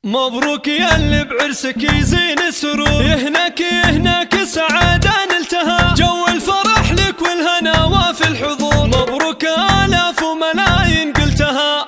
مبروك يا اللي بعرسك يزين السرور، يهناك يهناك سعادة نلتها، جو الفرح لك والهنا وفي الحضور، مبروك آلاف وملايين قلتها.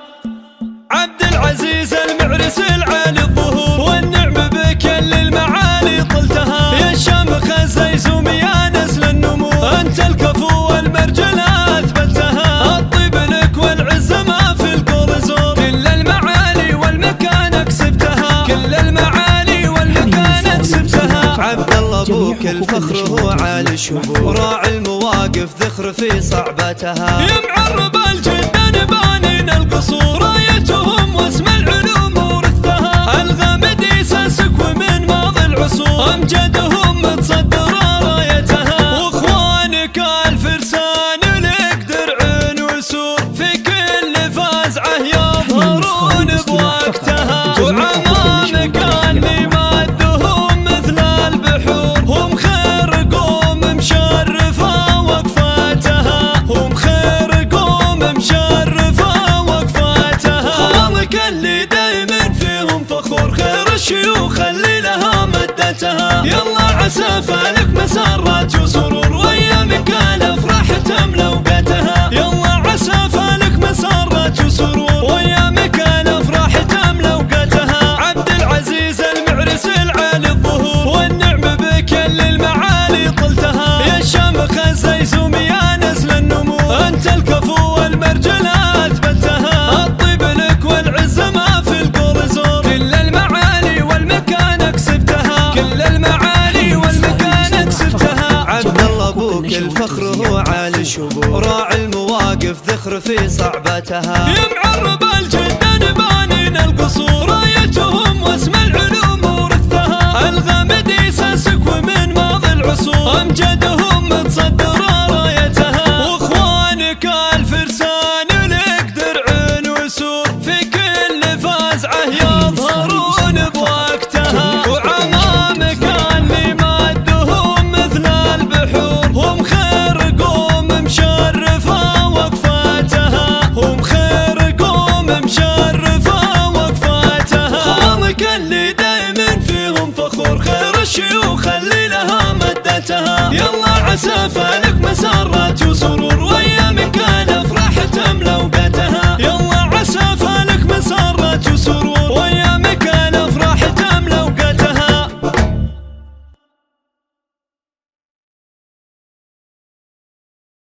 عبد العزيز المعرس العالي الظهور، والنعم بك اللي المعالي طلتها، يا الشامخ الزيزوم يا نسل النمو، انت الكفو والمرجلة اثبتها، الطيب لك والعز ما في القول زور، كل المعالي والمكان اكسبتها، كل المعالي والمكان اكسبتها. عبد الله ابوك الفخر هو عالي الشبور، راعي المواقف ذخر في صعبتها، يا معرب الجدان بانين القصور، رايتهم واسم العلوم ورثها، الغامدي ساسك ومن ماضي العصور، امجدهم متصدره رايتها، واخوانك الفرسان لك درع وسور، في كل فازعه يظهرون بوقتها، وعمامك اللي مدهم مثل البحور، هم خير قوم مشرفه وقفاتها، هم خير قوم مشرفه وقفاتها، خوانك اللي دايما فيهم فخور، خير الشيوخ اللي لها مدتها، يلا عسى فالك مسرات وسرور، وايامك الافراح تملى اوقاتها، يلا عسى فالك مسرات وسرور، وايامك الافراح تملى اوقاتها. عبد العزيز المعرس العالي الظهور، والنعم بك اللي المعالي طلتها، يا الشامخ الزيزوم يا نسل النمو، انت الكفو والمرجلة اثبتها، الطيب لك والعز ما في القول زور، كل المعالي والمكان اكسبتها، كل المعالي والمكان اكسبتها. عبد الله ابوك الفخر هو عالي الشبور، راعي المواقف ذخر في صعبتها،